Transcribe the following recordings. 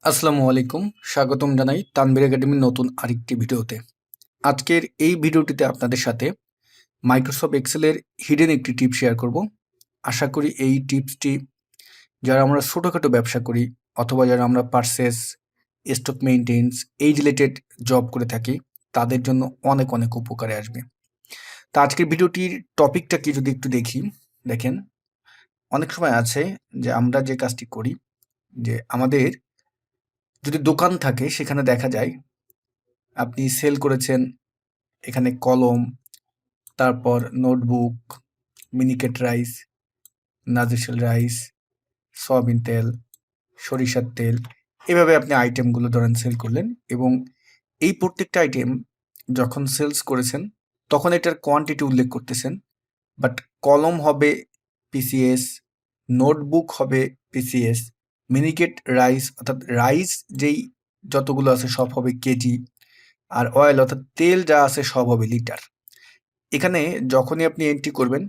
আসসালামু আলাইকুম। স্বাগতম জানাই তানভীর একাডেমির নতুন আরেকটি ভিডিওতে। আজকের এই ভিডিওটিতে আপনাদের সাথে মাইক্রোসফট এক্সেলের হিডেন একটি টিপ শেয়ার করব। আশা করি এই টিপসটি যারা আমরা ছোটোখাটো ব্যবসা করি অথবা যারা আমরা পারচেজ, স্টক মেইনটেন্স এই রিলেটেড জব করে থাকি তাদের জন্য অনেক অনেক উপকারে আসবে। তা আজকের ভিডিওটির টপিকটা কি যদি একটু দেখেন, অনেক সময় আছে যে আমরা যে কাজটি করি যে আমাদের যদি দোকান থাকে সেখানে দেখা যায় আপনি সেল করেছেন এখানে কলম, তারপর notebook, Miniket rice, Nazirshail rice, soybean তেল, সরিষার তেল, এভাবে আপনি আইটেমগুলো ধরেন সেল করলেন এবং এই প্রত্যেকটা আইটেম যখন সেলস করেছেন তখন এটার কোয়ান্টিটি উল্লেখ করতেছেন, বাট কলম হবে পিসিএস, নোটবুক হবে পিসিএস, মিনিকেট রাইস অর্থাৎ রাইস যেই যতগুলো আছে সব হবে কেজি, আর অয়েল অর্থাৎ তেল যা আছে সব হবে লিটার। এখানে যখনই আপনি এন্ট্রি করবেন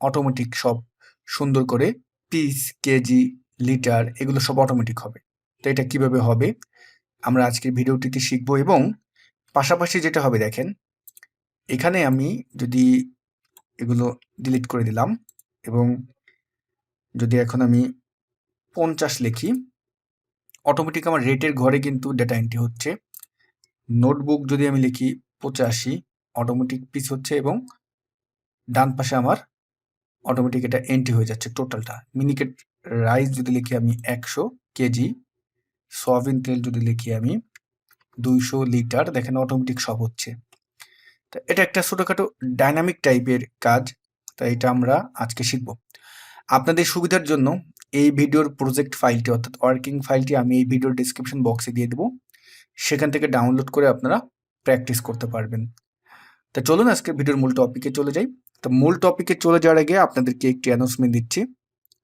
অটোমেটিক সব সুন্দর করে পিস, কেজি, লিটার এগুলো সব অটোমেটিক হবে। তো এটা কিভাবে হবে আমরা আজকের ভিডিওটিতে শিখব এবং পাশাপাশি যেটা হবে দেখেন, এখানে আমি যদি এগুলো ডিলিট করে দিলাম এবং যদি এখন আমি 50 লিখি, অটোমেটিক আমার রেটের ঘরে কিন্তু ডেটা এন্ট্রি হচ্ছে। নোটবুক যদি আমি লিখি 85, অটোমেটিক পিস হচ্ছে এবং ডান পাশে আমার অটোমেটিক এটা এন্ট্রি হয়ে যাচ্ছে টোটালটা। মিনিকেট রাইস যদি লিখি আমি 100 কেজি, সয়াবিন তেল যদি লিখি আমি 200 লিটার, দেখেন অটোমেটিক সব হচ্ছে। তো এটা একটা ছোটোখাটো ডাইনামিক টাইপের কাজ, তাই এটা আমরা আজকে শিখব। আপনাদের সুবিধার জন্য এই ভিডিওর প্রজেক্ট ফাইলটি অর্থাৎ ওয়ার্কিং ফাইলটি আমি এই ভিডিওর ডিসক্রিপশন বক্সে দিয়ে দেবো, সেখান থেকে ডাউনলোড করে আপনারা প্র্যাকটিস করতে পারবেন। তা চলুন আজকে ভিডিওর মূল টপিকে চলে যাই। তো মূল টপিকে চলে যাওয়ার আগে আপনাদেরকে একটি অ্যানাউন্সমেন্ট দিচ্ছি।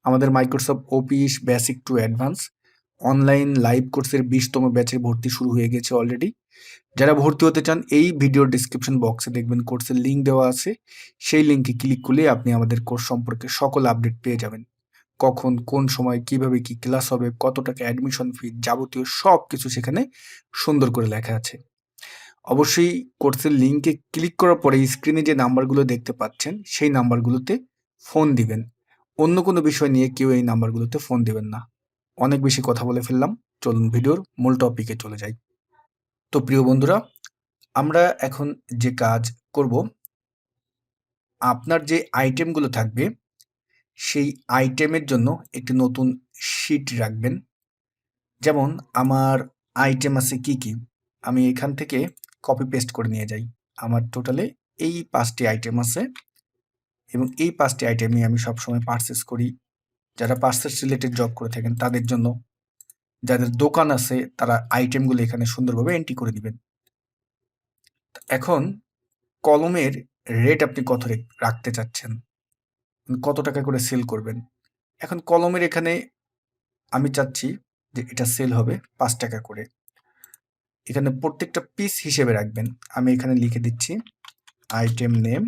আমাদের Microsoft office basic to advance online live কোর্সের 20তম ব্যাচের ভর্তি শুরু হয়ে গেছে অলরেডি। যারা ভর্তি হতে চান এই ভিডিওর ডিসক্রিপশন বক্সে দেখবেন কোর্সের লিঙ্ক দেওয়া আছে, সেই লিঙ্কে ক্লিক করলে আপনি আমাদের কোর্স সম্পর্কে সকল আপডেট পেয়ে যাবেন। কখন, কোন সময়, কিভাবে কি ক্লাস হবে, কত টাকা অ্যাডমিশন ফি, যাবতীয় সব কিছু সেখানে সুন্দর করে লেখা আছে। অবশ্যই কোর্সের লিঙ্কে ক্লিক করার পরে স্ক্রিনে যে নাম্বারগুলো দেখতে পাচ্ছেন সেই নাম্বারগুলোতে ফোন দিবেন। অন্য কোনো বিষয় নিয়ে কেউ এই নাম্বারগুলোতে ফোন দিবেন না। অনেক বেশি কথা বলে ফেললাম, চলুন ভিডিওর মূল টপিকে চলে যাই। তো প্রিয় বন্ধুরা, আমরা এখন যে কাজ করব, আপনার যে আইটেমগুলো থাকবে সেই আইটেমের জন্য একটি নতুন শিট রাখবেন। যেমন আমার আইটেম আছে কি কি, আমি এখান থেকে কপি পেস্ট করে নিয়ে যাই। আমার টোটালে এই 5টি আইটেম আছে এবং এই 5টি আইটেমই আমি সবসময় পারচেস করি। যারা পারচেস রিলেটেড জব করে থাকেন তাদের জন্য, যাদের দোকান আছে তারা আইটেমগুলো এখানে সুন্দরভাবে এন্ট্রি করে দিবেন। এখন কলমের রেট আপনি কত রাখতে চাচ্ছেন, কত টাকা করে সেল করবেন। এখন কলমের এখানে আমি চাচ্ছি যে এটা সেল হবে 5 টাকা করে। এখানে প্রত্যেকটা পিস হিসেবে রাখবেন। আমি এখানে লিখে দিচ্ছি আইটেম নেম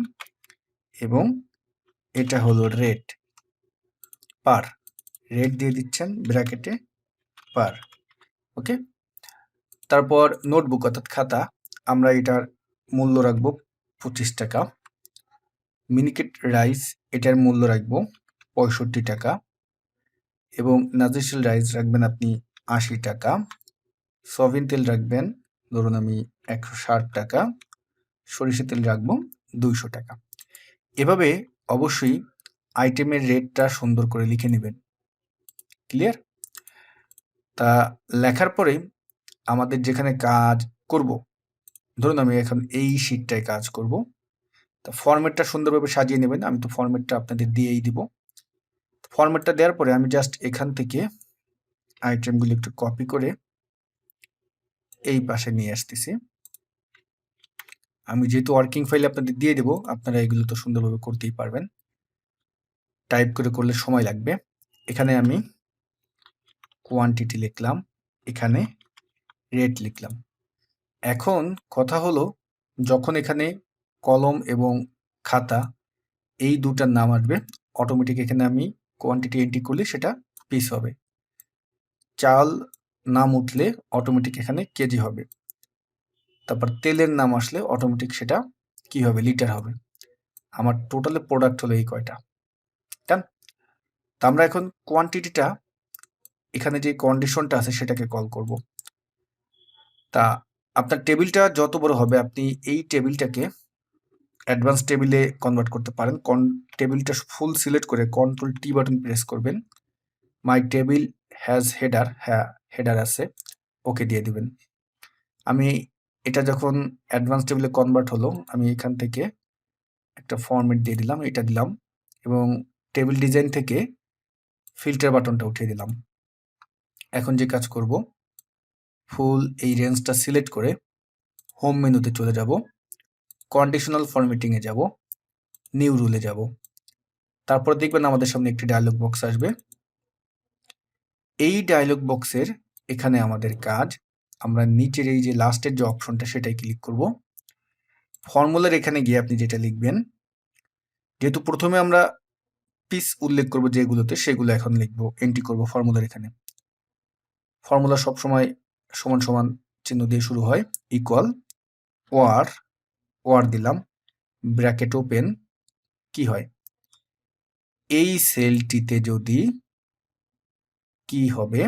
এবং এটা হলো রেট পার, রেট দিয়ে দিচ্ছেন ব্র্যাকেটে পার, ওকে। তারপর নোটবুক অর্থাৎ খাতা, আমরা এটার মূল্য রাখবো 25 টাকা। মিনিকেট রাইস এটার মূল্য রাখবো 65 টাকা এবং নাজিরশাল রাইস রাখবেন আপনি 80 টাকা। সয়াবিন তেল রাখবেন ধরুন আমি 160 টাকা, সরিষা তেল রাখবো 200 টাকা। এভাবে অবশ্যই আইটেমের রেটটা সুন্দর করে লিখে নেবেন। ক্লিয়ার? তা লেখার পরে আমাদের যেখানে কাজ করব, ধরুন আমি এখন এই শিটটায় কাজ করব, তা ফরম্যাটটা সুন্দরভাবে সাজিয়ে নেবেন। আমি তো ফরম্যাটটা আপনাদের দিয়েই দিব। ফরম্যাটটা দেওয়ার পরে আমি জাস্ট এখান থেকে আইটেমগুলো একটু কপি করে এই পাশে নিয়ে আসতেছি। আমি যেহেতু ওয়ার্কিং ফাইল আপনাদের দিয়ে দেবো, আপনারা এগুলো তো সুন্দরভাবে করতেই পারবেন। টাইপ করে করলে সময় লাগবে। এখানে আমি কোয়ান্টিটি লিখলাম, এখানে রেট লিখলাম। এখন কথা হলো, যখন এখানে কলম এবং খাতা এই দুটার নাম আসবে, অটোমেটিক এখানে আমি কোয়ান্টিটি এন্ট্রি করলে সেটা পিস হবে। চাল নাম উঠলে অটোমেটিক এখানে কেজি হবে, তারপর তেলের নাম আসলে অটোমেটিক সেটা কি হবে, লিটার হবে। আমার টোটালে প্রোডাক্ট হলো এই কয়টা। ডান। তা আমরা এখন কোয়ান্টিটিটা, এখানে যে কন্ডিশনটা আছে সেটাকে কল করব। তা আপনার টেবিলটা যত বড় হবে আপনি এই টেবিলটাকে অ্যাডভান্স টেবিলে কনভার্ট করতে পারেন। টেবিলটা ফুল সিলেক্ট করে কন্ট্রোল টি বাটন প্রেস করবেন। মাই টেবিল হ্যাজ হেডার, হ্যাঁ হেডার আছে, ওকে দিয়ে দিবেন। আমি এটা যখন অ্যাডভান্স টেবিলে কনভার্ট হলো, আমি এখান থেকে একটা ফরম্যাট দিয়ে দিলাম, এটা দিলাম, এবং টেবিল ডিজাইন থেকে ফিল্টার বাটনটা উঠিয়ে দিলাম। এখন যে কাজ করব, ফুল এই রেঞ্জটা সিলেক্ট করে হোম মেনুতে চলে যাব, কন্ডিশনাল ফরম্যাটিংয়ে যাব, নিউ রুলে যাব। তারপর দেখবেন আমাদের সামনে একটি ডায়লগ বক্স আসবে। এই ডায়লগ বক্সের এখানে আমাদের কাজ, আমরা নিচের এই যে লাস্টের যে অপশনটা সেটাই ক্লিক করব। ফর্মুলার এখানে গিয়ে আপনি যেটা লিখবেন, যেহেতু প্রথমে আমরা পিস উল্লেখ করব যেগুলোতে, সেগুলো এখন লিখব, এন্ট্রি করব ফর্মুলার এখানে। ফর্মুলা সবসময় সমান সমান চিহ্ন দিয়ে শুরু হয়, ইকুয়াল ওয়ার, ওয়ার দিলাম, ব্র্যাকেট ওপেন, কি হয়, এই সেলটিতে যদি কি হবে,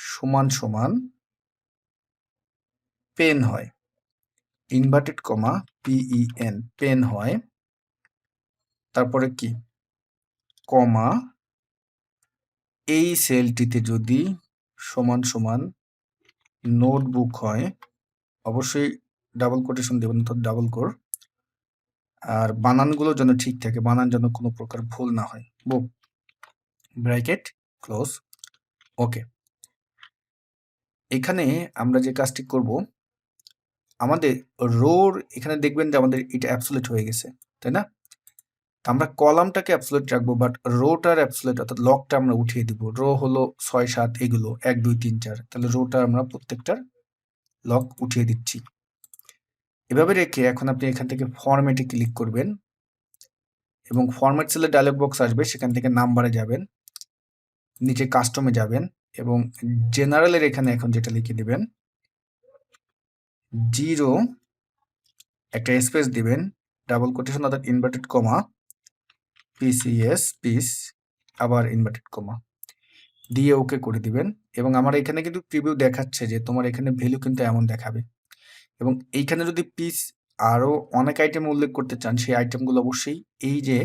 সমান সমান পেন হয়, ইনভার্টেড কমা পিইএন, পেন হয়, তারপরে কি কমা, এই সেলটিতে যদি সমান সমান নোটবুক হয়, অবশ্যই ডাবল কোটেশন দেবেন, তো ডাবল কোর, আর বানানগুলো যেন ঠিক থাকে, বানান যেন কোনো প্রকার ভুল না হয়, বুক ব্র্যাকেট ক্লোজ, ওকে। এখানে আমরা যে কাজটি করব, আমাদের রোর এখানে দেখবেন যে আমাদের এটা অ্যাবসোলিউট হয়ে গেছে, তাই না? আমরা কলামটাকে অ্যাবসোলিউট রাখবো, বাট রোটার অ্যাবসোলিউট, অর্থাৎ লকটা আমরা উঠিয়ে দিব। রো হলো 6 7 এগুলো 1 2 3 4, তাহলে রোটা আমরা প্রত্যেকটার লক উঠিয়ে দিচ্ছি। এভাবে রেখে এখন আপনি এখান থেকে ফরম্যাটে ক্লিক করবেন এবং ফরম্যাট সেলের ডায়লগ বক্স আসবে, সেখান থেকে নাম্বারে যাবেন, নিচে কাস্টমে যাবেন এবং জেনারেলের এখানে এখন যেটা লিখে দিবেন 0, একটা স্পেস দিবেন, ডাবল কোটেশন অর্থাৎ ইনভার্টেড কমা, পিসিএস পিস, আবার ইনভার্টেড কমা দিয়ে ওকে করে দিবেন। এবং আমার এখানে কিন্তু প্রিভিউ দেখাচ্ছে যে তোমার এখানে ভ্যালু কিন্তু এমন দেখাবে। এবং এইখানে যদি পিস আরও অনেক আইটেম উল্লেখ করতে চান, সেই আইটেমগুলো অবশ্যই এই যে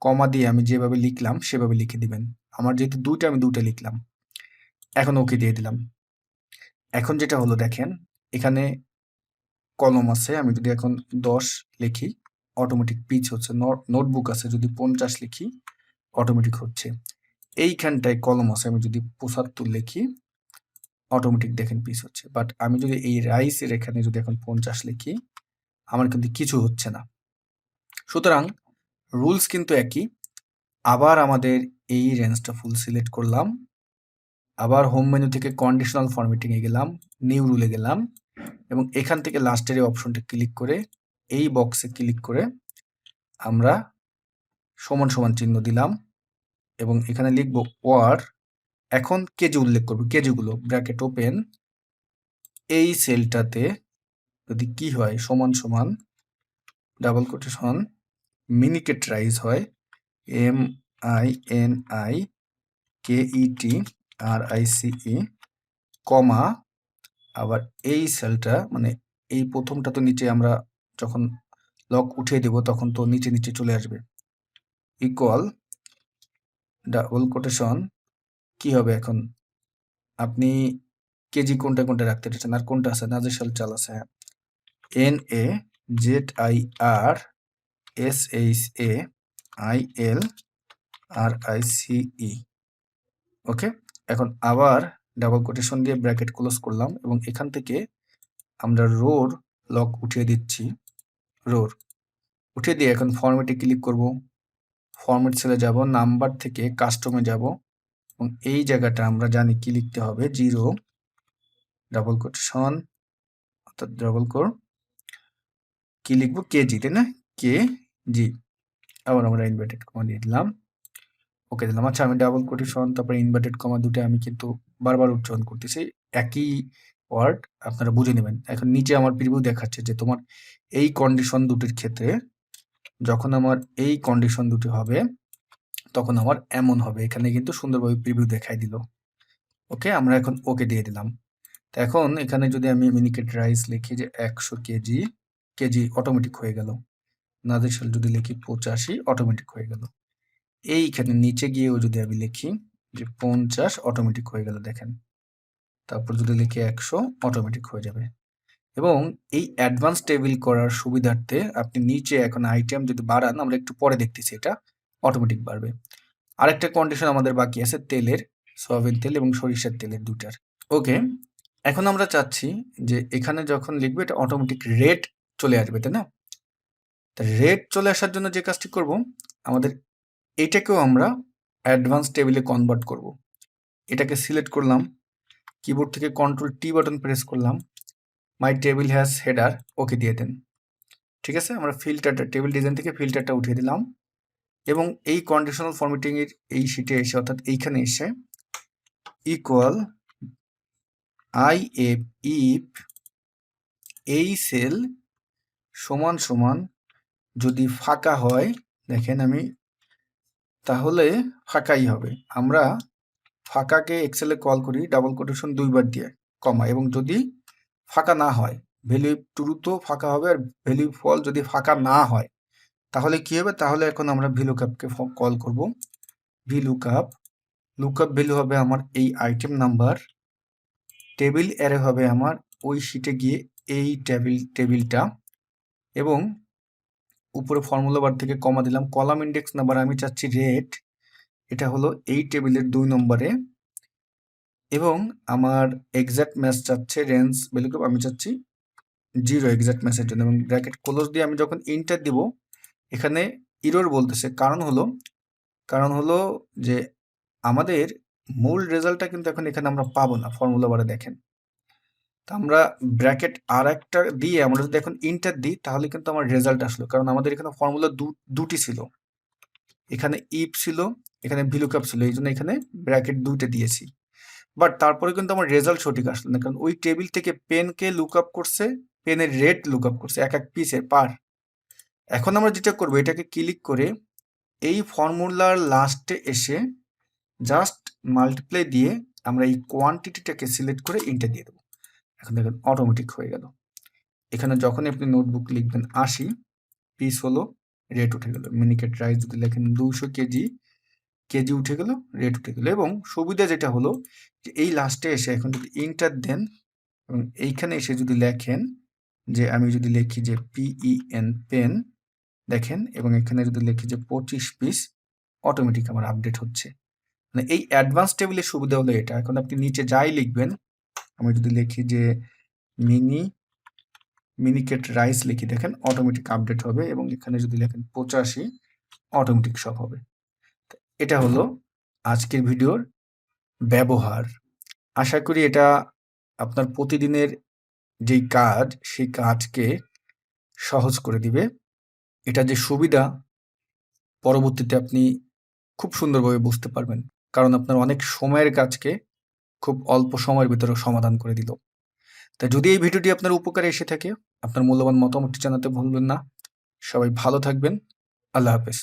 কমা দিয়ে আমি যেভাবে লিখলাম সেভাবে লিখে দিবেন। আমার যেহেতু দুইটা, আমি দুইটা লিখলাম, এখন ওকে দিয়ে দিলাম। এখন যেটা হলো দেখেন, এখানে কলম আছে, আমি যদি এখন 10 লিখি অটোমেটিক পিচ হচ্ছে, নোটবুক আছে যদি 50 লিখি অটোমেটিক হচ্ছে। এইখানটায় কলম আছে, আমি যদি 75 লিখি অটোমেটিক দেখেন পিস হচ্ছে। বাট আমি যদি এই রাইসের এখানে যদি এখন 50 লিখি, আমার কিন্তু কিছু হচ্ছে না। সুতরাং রুলস কিন্তু একই। আবার আমাদের এই রেঞ্জটা ফুল সিলেক্ট করলাম, আবার হোম মেনু থেকে কন্ডিশনাল ফরম্যাটিংয়ে গেলাম, নিউ রুলে গেলাম এবং এখান থেকে লাস্টের এই অপশনটা ক্লিক করে এই বক্সে ক্লিক করে আমরা সমান সমান চিহ্ন দিলাম এবং এখানে লিখব ওয়ার, এখন কেজি উল্লেখ করব, কেজিগুলো ব্র্যাকেট ওপেন, এই সেলটাতে যদি কি হয়, সমান সমান ডাবল কোটেশন মিনিকেট রাইস হয়, MINIKETRICE, কমা, আবার এই সেলটা মানে এই প্রথমটা তো নিচে আমরা যখন লক উঠিয়ে দেব তখন তো নিচে নিচে চলে আসবে, ইকুয়াল ডাবল কোটেশন, কি হবে এখন, আপনি কেজি কোনটা কোনটা রাখতে চাচ্ছেন আর কোনটা আছে, নাজেশাল চাল আছে, হ্যাঁ, NAZIRSHAILRICE, ওকে। এখন আবার ডাবল কোটেশন দিয়ে ব্র্যাকেট ক্লোজ করলাম এবং এখান থেকে আমরা রোর লক উঠিয়ে দিচ্ছি, রোর উঠিয়ে দিয়ে এখন ফরম্যাটে ক্লিক করব, ফরম্যাট সেলে যাব, নাম্বার থেকে কাস্টমে যাব এবং এই জায়গাটা আমরা জানি কি লিখতে হবে, 0 ডাবল কোটেশন অর্থাৎ ডাবল কোর, কি লিখবো, কেজি, তাই না, কেজি, আবার আমরা ইনভার্টেড কমা দিয়ে দিলাম, ওকে দিলাম। আচ্ছা, আমি ডাবল কোটেশন তারপরে ইনভার্টেড কমা দুটো আমি কিন্তু বারবার উচ্চারণ করতেছি একই ওয়ার্ড, আপনারা বুঝে নেবেন। এখন নিচে আমার প্রিভিউ দেখাচ্ছে যে তোমার এই কন্ডিশন দুটির ক্ষেত্রে যখন আমার এই কন্ডিশন দুটি হবে তখন আমার এমন হবে। এখানে কিন্তু সুন্দরভাবে প্রিভিউ দেখাই দিল। ওকে, আমরা এখন ওকে দিয়ে দিলাম। তো এখন এখানে যদি আমি মিনিকেট রাইস লিখি যে 100 কেজি, কেজি অটোমেটিক হয়ে গেল। নাদের সাল যদি লিখি 85 অটোমেটিক হয়ে গেল। এইখানে নিচে গিয়েও যদি আমি লিখি যে 50 অটোমেটিক হয়ে গেল, দেখেন। তারপর যদি লিখি 100 অটোমেটিক হয়ে যাবে। এবং এই অ্যাডভান্স টেবিল করার সুবিধার্থে আপনি নিচে এখন আইটেম যদি বাড়ান, আমরা একটু পরে দেখতেছি, এটা অটোমেটিক বাড়বে। আরেকটা কন্ডিশন আমাদের বাকি আছে তেলের, সয়াবিন তেল এবং সরিষার তেলের দুটার। ওকে, এখন আমরা চাচ্ছি যে এখানে যখন লিখবে এটা অটোমেটিক রেট চলে আসবে, তাই না? তা রেট চলে আসার জন্য যে কাজটি করব, আমাদের এটাকেও আমরা অ্যাডভান্স টেবিলে কনভার্ট করব। এটাকে সিলেক্ট করলাম, কিবোর্ড থেকে কন্ট্রোল টি বাটন প্রেস করলাম, মাই টেবিল হ্যাজ হেডার, ওকে দিয়ে দেন। ঠিক আছে, আমরা ফিল্টারটা টেবিল ডিজাইন থেকে ফিল্টারটা উঠিয়ে দিলাম এবং এই কন্ডিশনাল ফরম্যাটিং এর এই শিটে এসে, অর্থাৎ এইখানে এসে ইকুয়াল ইফ এই সেল সমান সমান যদি ফাঁকা হয়, দেখেন আমি, তাহলে ফাঁকাই হবে। আমরা ফাঁকাকে এক্সেলে কল করি ডাবল কোটেশন 2 বার দিয়ে, কমা, এবং যদি ফাঁকা না হয়, ভ্যালু ট্রু তো ফাঁকা হবে, আর ভ্যালু ফল যদি ফাঁকা না হয় তাহলে কি হবে? তাহলে এখন আমরা ভিলুকআপকে কল করব। ভিলুকআপ, লুকআপ ভ্যালু হবে আমার এই আইটেম নাম্বার, টেবিল অ্যারে হবে আমার ওই শিটে গিয়ে এই টেবিলটা, এবং উপরে ফর্মুলা বার থেকে কমা দিলাম। কলাম ইন্ডেক্স নাম্বার আমি চাচ্ছি রেট, এটা হলো এই টেবিলের 2 নম্বরে, এবং আমার এক্সাক্ট ম্যাচ চাচ্ছে রেঞ্জ ভ্যালুকআপ আমি চাচ্ছি 0 এক্সাক্ট ম্যাচের জন্য, এবং ব্র্যাকেট ক্লোজ দিয়ে আমি যখন ইন্টার দিব এখানে ইরর বলতেছে। কারণ হলো যে আমাদের মূল রেজাল্টটা কিন্তু এখন এখানে আমরা পাবো না। ফর্মুলা বারে দেখেন, তো আমরা ব্র্যাকেট আর একটা দিয়ে আমরা যদি এখন ইন্টার দিই তাহলে কিন্তু আমার রেজাল্ট আসলো, কারণ আমাদের এখানে ফর্মুলা দুটি ছিল, এখানে ইফ ছিল, এখানে ভিলুকআপ ছিল, এই জন্য এখানে ব্র্যাকেট 2টা দিয়েছি। বাট তারপরে কিন্তু আমার রেজাল্ট সঠিক আসলো না, কারণ ওই টেবিল থেকে পেনকে লুকআপ করছে, পেনের রেট লুকআপ করছে এক এক পিসে পার। এখন আমরা যেটা করবো, এটাকে ক্লিক করে এই ফর্মুলার লাস্টে এসে জাস্ট মাল্টিপ্লাই দিয়ে আমরা এই কোয়ান্টিটিটাকে সিলেক্ট করে ইন্টার দিয়ে দেবো। এখন দেখুন অটোমেটিক হয়ে গেল। এখানে যখনই আপনি নোটবুক লিখবেন 80 পিস হলো, রেট উঠে গেল। মিনিকেট রাইস যদি লেখেন 200 কেজি, কেজি উঠে গেল, রেট উঠে গেল। এবং সুবিধা যেটা হলো যে এই লাস্টে এসে এখন যদি ইন্টার দেন এবং এইখানে এসে যদি লেখেন যে, আমি যদি লিখি যে PEN পেন, দেখেন, এবং এখানে যদি লিখি যে 25 পিস, অটোমেটিক আমার আপডেট হচ্ছে। মানে এই অ্যাডভান্স টেবিলের সুবিধা হলো এটা। এখন আপনি নিচে যাই লিখবেন, আমি যদি লিখি যে মিনিকেট রাইস লিখি, দেখেন অটোমেটিক আপডেট হবে, এবং এখানে যদি লেখেন 85 অটোমেটিক সব হবে। এটা হলো আজকের ভিডিওর ব্যবহার। আশা করি এটা আপনার প্রতিদিনের যেই কাজ সেই কাজকে সহজ করে দিবে। এটা যে সুবিধা পরবর্তীতে আপনি খুব সুন্দরভাবে বুঝতে পারবেন, কারণ আপনার অনেক সময়ের কাজকে খুব অল্প সময়ের ভিতরে সমাধান করে দিল। তাই যদি এই ভিডিওটি আপনার উপকারে এসে থাকে, আপনার মূল্যবান মতামতটি জানাতে ভুলবেন না। সবাই ভালো থাকবেন। আল্লাহ হাফেজ।